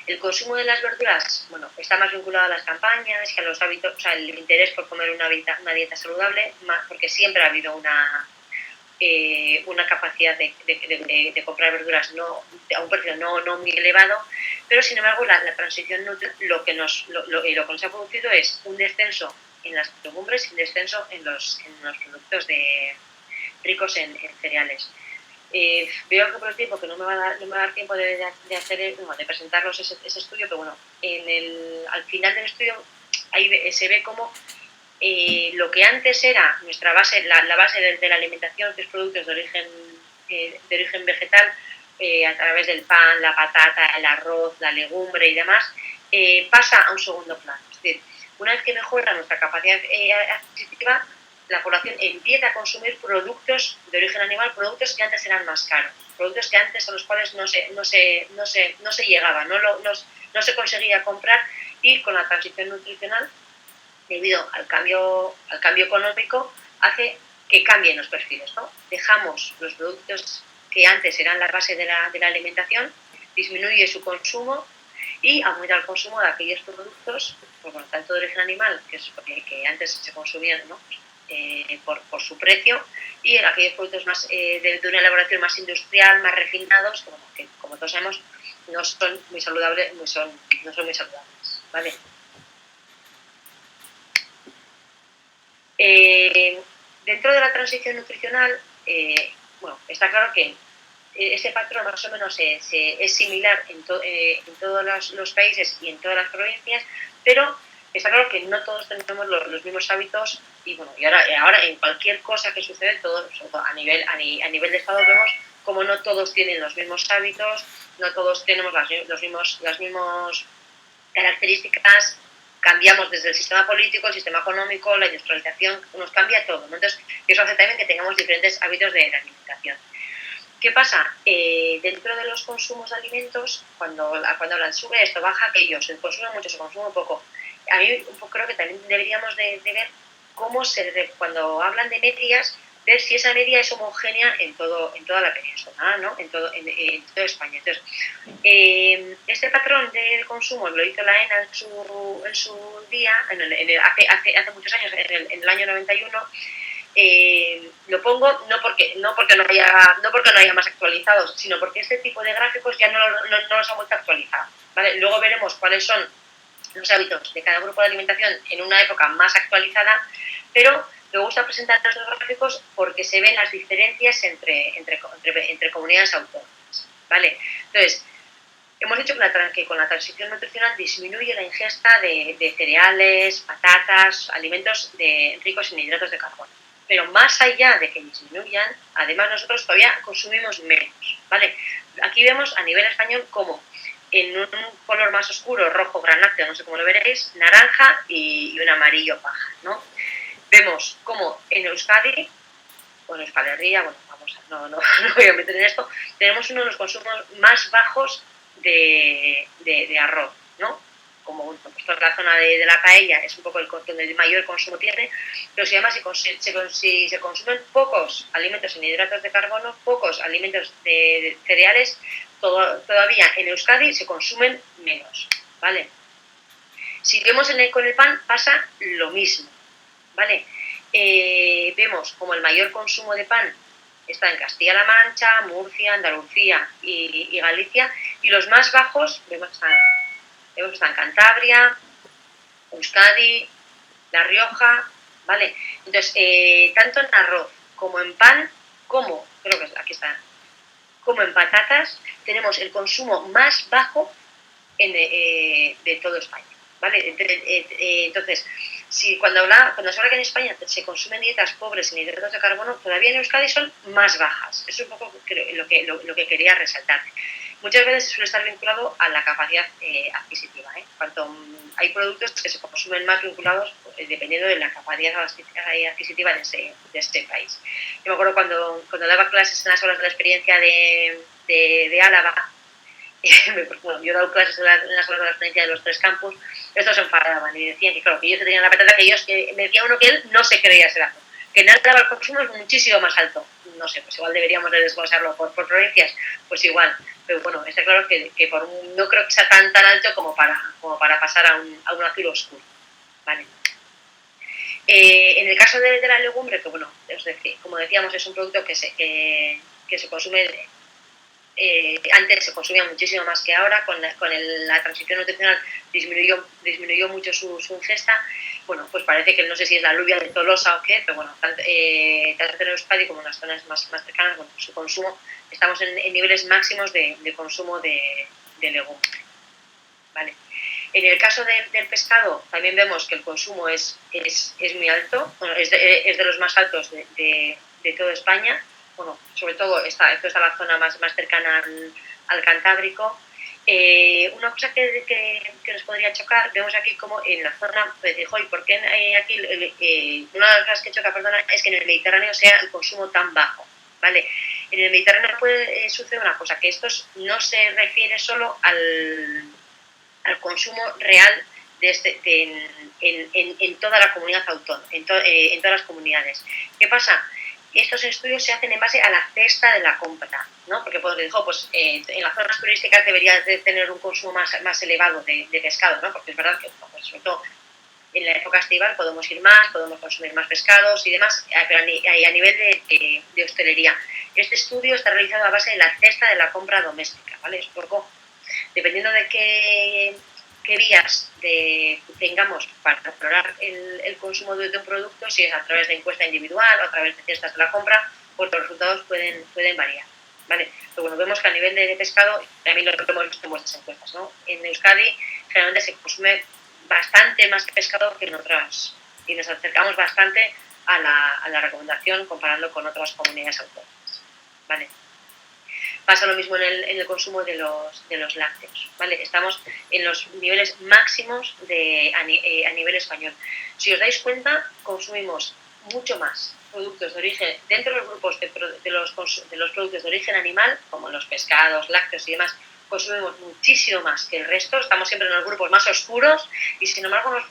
El consumo de las verduras, bueno, está más vinculado a las campañas y a los hábitos, o sea, el interés por comer una dieta saludable, porque siempre ha habido una capacidad de comprar verduras a un precio no muy elevado, pero sin embargo la transición lo que nos ha producido es un descenso en las legumbres y un descenso en los productos ricos en cereales. Veo que por el tiempo que no me va a dar tiempo de presentarlos ese estudio, pero bueno, al final del estudio ahí se ve cómo lo que antes era nuestra base, la base de la alimentación, que es productos de origen vegetal, a través del pan, la patata, el arroz, la legumbre y demás, pasa a un segundo plano. Es decir, una vez que mejora nuestra capacidad adquisitiva, la población empieza a consumir productos de origen animal, productos que antes eran más caros, productos que antes a los cuales no se llegaba, no se conseguía comprar, y con la transición nutricional, debido al cambio económico, hace que cambien los perfiles, ¿no? Dejamos los productos que antes eran la base de la alimentación, disminuye su consumo y aumenta el consumo de aquellos productos, pues, bueno, tanto de origen animal, que antes se consumían, ¿no? Por su precio, y en aquellos productos más de una elaboración más industrial, más refinados, que como todos sabemos no son muy saludables, no son muy saludables, ¿vale? Dentro de la transición nutricional, bueno, está claro que ese patrón más o menos es similar en todos los países y en todas las provincias, pero está claro que no todos tenemos los mismos hábitos, y bueno, y ahora en cualquier cosa que sucede, todo a nivel de Estado, vemos como no todos tienen los mismos hábitos, no todos tenemos las mismas características. Cambiamos desde el sistema político, el sistema económico, la industrialización, nos cambia todo, ¿no? Entonces, eso hace también que tengamos diferentes hábitos de alimentación. ¿Qué pasa? Dentro de los consumos de alimentos, cuando hablan sube esto, baja aquello, se consume mucho, se consume poco. A mí creo que también deberíamos de ver cómo cuando hablan de medias, ver si esa media es homogénea en toda la península, ¿no? En toda España. Entonces, este patrón de consumo lo hizo la ENA en su día, hace muchos años, en el año 91. Lo pongo no porque no haya más actualizados, sino porque este tipo de gráficos ya no los han vuelto a actualizar, ¿vale? Luego veremos cuáles son los hábitos de cada grupo de alimentación en una época más actualizada, pero me gusta presentar estos gráficos porque se ven las diferencias entre comunidades autónomas, ¿vale? Entonces, hemos dicho que con la transición nutricional disminuye la ingesta de cereales, patatas, alimentos ricos en hidratos de carbono. Pero más allá de que disminuyan, además nosotros todavía consumimos menos, ¿vale? Aquí vemos a nivel español como en un color más oscuro, rojo, granáceo, no sé cómo lo veréis, naranja y un amarillo paja, ¿no? Vemos como en Euskadi, o en Euskal Herria, bueno, no voy a meter en esto, tenemos uno de los consumos más bajos de arroz, ¿no? Como pues toda la zona de la paella es un poco donde el mayor consumo tiene, pero si además si se consumen pocos alimentos en hidratos de carbono, pocos alimentos de cereales, todavía en Euskadi se consumen menos, ¿vale? Si vemos con el pan pasa lo mismo, ¿vale? Vemos como el mayor consumo de pan está en Castilla-La Mancha, Murcia, Andalucía y Galicia, y los más bajos vemos que están Cantabria, Euskadi, La Rioja, ¿vale? Entonces, tanto en arroz como en pan, creo que aquí está, como en patatas, tenemos el consumo más bajo de todo España, ¿vale? Entonces, cuando se habla que en España se consumen dietas pobres en hidratos de carbono, todavía en Euskadi son más bajas. Eso es un poco lo que quería resaltar. Muchas veces suele estar vinculado a la capacidad adquisitiva. Hay productos que se consumen más vinculados dependiendo de la capacidad adquisitiva de este país. Yo me acuerdo cuando daba clases en las aulas de la experiencia de Álava. Bueno, yo he dado clases en las aulas de la experiencia de los 3 campus. Estos se enfadaban y decían que, claro, que ellos tenían la patata, que me decía uno que él no se creía ese dato, que en Álava el consumo es muchísimo más alto. No sé, pues igual deberíamos de desglosarlo por provincias, pues igual. Pero bueno, está claro que no creo que sea tan alto como para pasar a un azul oscuro, ¿vale? En el caso de la legumbre, que bueno, como decíamos, es un producto que se consume. Antes se consumía muchísimo más que ahora, con la transición nutricional disminuyó mucho su ingesta. Bueno, pues parece que no sé si es la alubia de Tolosa o qué, pero bueno, tanto en Euskadi como en las zonas más cercanas, bueno, su consumo, estamos en niveles máximos de consumo de legumbre, ¿vale? En el caso del pescado también vemos que el consumo es muy alto, bueno, es de los más altos de toda España. Bueno, sobre todo esto está la zona más cercana al Cantábrico. Una cosa que nos podría chocar, vemos aquí como en la zona, pues dijo, ¿y por qué aquí? Una de las cosas que choca, es que en el Mediterráneo sea el consumo tan bajo, ¿vale? En el Mediterráneo puede suceder una cosa, que esto no se refiere solo al consumo real en toda la comunidad autónoma, en todas las comunidades. ¿Qué pasa? Estos estudios se hacen en base a la cesta de la compra, ¿no? Porque en las zonas turísticas debería de tener un consumo más elevado de pescado, ¿no? Porque es verdad que, pues, sobre todo en la época estival podemos ir más, podemos consumir más pescados y demás, pero a nivel de hostelería. Este estudio está realizado a base de la cesta de la compra doméstica, ¿vale? Es un poco, dependiendo de qué vías tengamos para explorar el consumo de un producto, si es a través de encuesta individual o a través de cestas de la compra, pues los resultados pueden variar, ¿vale? Pero bueno, vemos que a nivel de pescado, también lo hemos visto en vuestras encuestas, ¿no? En Euskadi generalmente se consume bastante más pescado que en otras, y nos acercamos bastante a la recomendación comparando con otras comunidades autónomas, ¿vale? Pasa lo mismo en el consumo de los lácteos, ¿vale? Estamos en los niveles máximos a nivel español. Si os dais cuenta, consumimos mucho más productos de origen, dentro de los grupos de los productos de origen animal, como los pescados, lácteos y demás, consumimos muchísimo más que el resto. Estamos siempre en los grupos más oscuros y, sin embargo, en los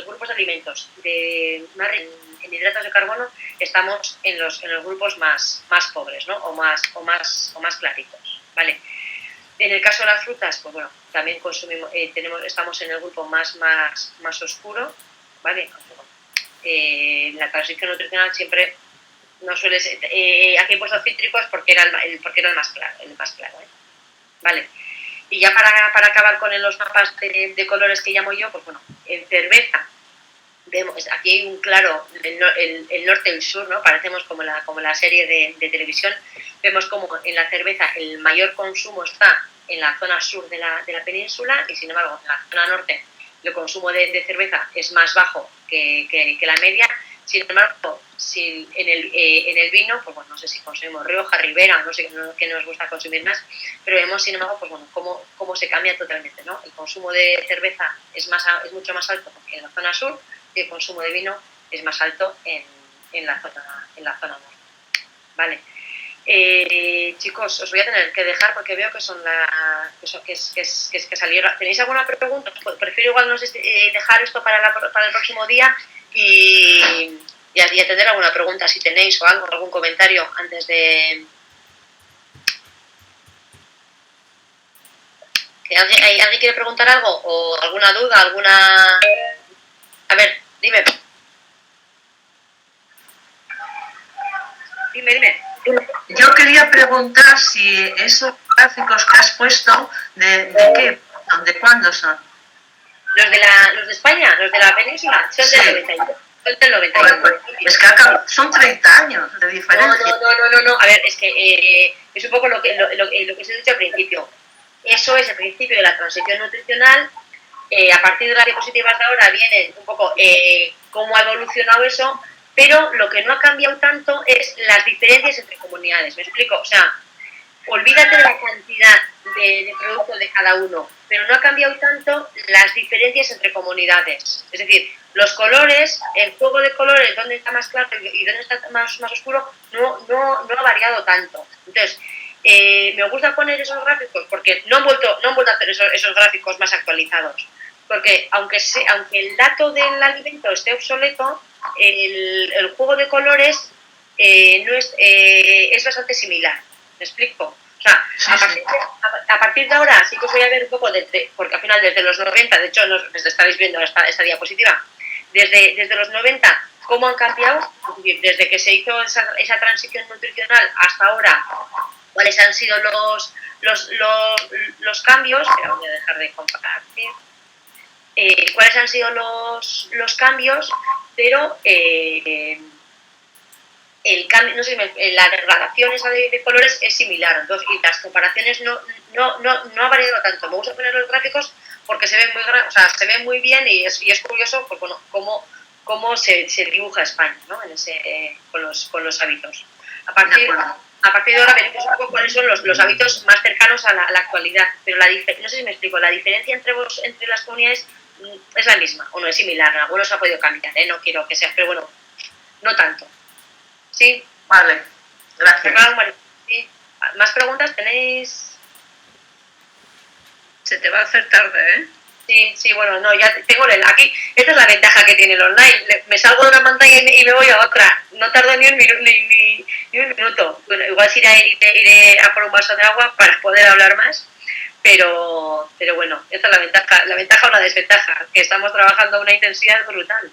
grupos de alimentos en hidratos de carbono estamos en los grupos más pobres, ¿no? o más claritos, ¿vale? En el caso de las frutas, pues bueno, también consumimos, estamos en el grupo más oscuro, ¿vale? La transición nutricional siempre no suele ser, aquí he puesto cítricos porque era el más claro, ¿eh? ¿Vale? Y ya para acabar con los mapas de colores que llamo yo, pues bueno, en cerveza vemos, aquí hay un claro, el norte y el sur, ¿no? Parecemos como la serie de televisión. Vemos como en la cerveza el mayor consumo está en la zona sur de la península y, sin embargo, en la zona norte el consumo de cerveza es más bajo que la media. Sin embargo, en el vino, pues bueno, no sé si consumimos Rioja, Ribera, no sé qué nos gusta consumir más, pero vemos, sin embargo, pues bueno, cómo se cambia totalmente, ¿no? El consumo de cerveza es mucho más alto en la zona sur y el consumo de vino es más alto en la zona norte. Vale. Chicos, os voy a tener que dejar porque veo que son que salieron. ¿Tenéis alguna pregunta? Prefiero igual no sé, dejar esto para el próximo día y atender alguna pregunta si tenéis o algún comentario antes de... ¿Alguien quiere preguntar algo? ¿O alguna duda? ¿Alguna...? A ver, dime. Dime. Yo quería preguntar si esos gráficos que has puesto, ¿de qué? ¿De cuándo son? Los de España, los de la península, son del 91. Son del 91. Pues, es que son 30 años de diferencia. No. A ver, es que es un poco lo que os he dicho al principio. Eso es el principio de la transición nutricional. A partir de las diapositivas de ahora vienen un poco cómo ha evolucionado eso, pero lo que no ha cambiado tanto es las diferencias entre comunidades. ¿Me explico? O sea, olvídate de la cantidad de producto de cada uno, pero no ha cambiado tanto las diferencias entre comunidades. Es decir, los colores, el juego de colores, dónde está más claro y dónde está más oscuro, no ha variado tanto. Entonces, me gusta poner esos gráficos porque no han vuelto a hacer esos gráficos más actualizados. Porque aunque el dato del alimento esté obsoleto, el juego de colores es bastante similar. ¿Me explico? O sea, a partir de ahora sí que os voy a ver un poco, porque al final desde los 90, de hecho estáis viendo esta diapositiva, desde los 90, cómo han cambiado, es decir, desde que se hizo esa transición nutricional hasta ahora, cuáles han sido los cambios, pero voy a dejar de compartir, cuáles han sido los cambios, pero el cambio, no sé, la degradación esa de colores es similar, entonces, y las comparaciones no ha variado tanto. Me gusta poner los gráficos porque se ven muy bien y es curioso pues, bueno, cómo se dibuja España, ¿no? Con los hábitos. A partir de ahora veremos un poco cuáles son los hábitos más cercanos a la actualidad, pero no sé si me explico, la diferencia entre las comunidades es la misma o no es similar, en algunos ha podido cambiar, no quiero que sea, pero bueno, no tanto. Sí. Vale, gracias. Sí. ¿Más preguntas tenéis? Se te va a hacer tarde, ¿eh? Sí, bueno, no, ya tengo aquí. Esta es la ventaja que tiene el online. Me salgo de una pantalla y me voy a otra. No tardo ni un minuto. Bueno, igual iré a por un vaso de agua para poder hablar más. Pero bueno, esta es la ventaja o la desventaja, que estamos trabajando a una intensidad brutal.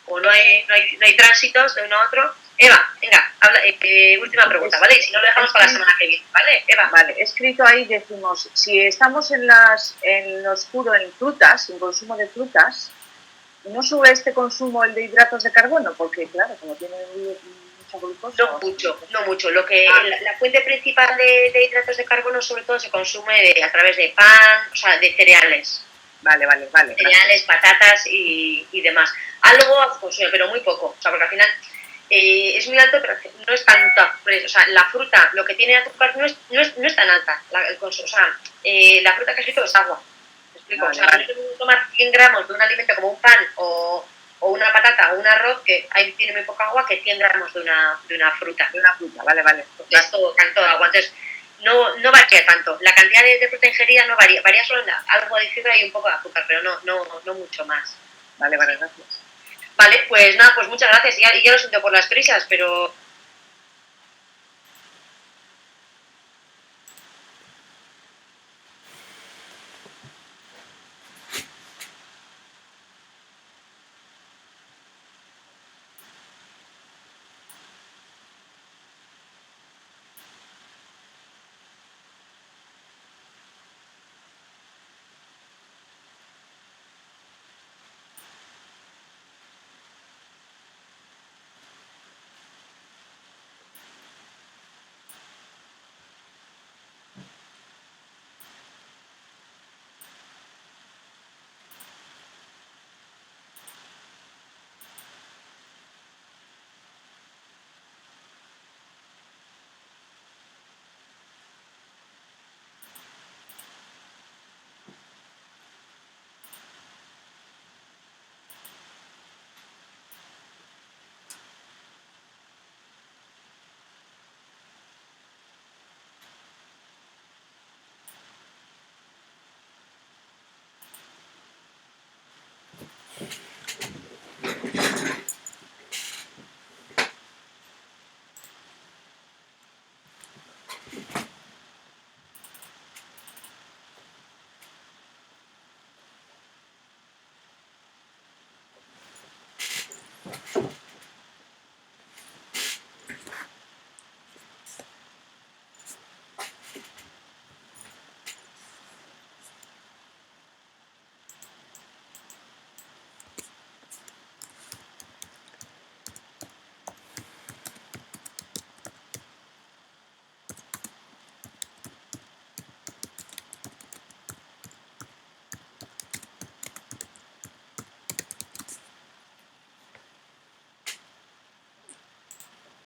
O no hay tránsitos de uno a otro. Eva, venga, última pregunta, ¿vale? Y si no, lo dejamos para la semana que viene, ¿vale? Eva. Vale, escrito ahí decimos, si estamos en lo oscuro en frutas, en consumo de frutas, ¿no sube este consumo el de hidratos de carbono? Porque, claro, como tiene mucha glucosa... No mucho. La fuente principal de hidratos de carbono, sobre todo, se consume a través de pan, o sea, de cereales. Vale. Cereales, patatas y demás. Algo consume, pero muy poco. O sea, porque al final... es muy alto, pero no es tanto. O sea, la fruta, lo que tiene azúcar no es tan alta. La fruta casi todo es agua. ¿Me explico? Vale, o sea, no es como tomar 100 gramos de un alimento como un pan o una patata o un arroz, que ahí tiene muy poca agua, que 100 gramos de una fruta. De una fruta, vale. Es todo agua. Entonces, no varía tanto. La cantidad de fruta ingerida no varía. Varía solo en algo de fibra y un poco de azúcar, pero no mucho más. Vale, gracias. Vale, pues nada, pues muchas gracias. Y ya lo siento por las prisas, pero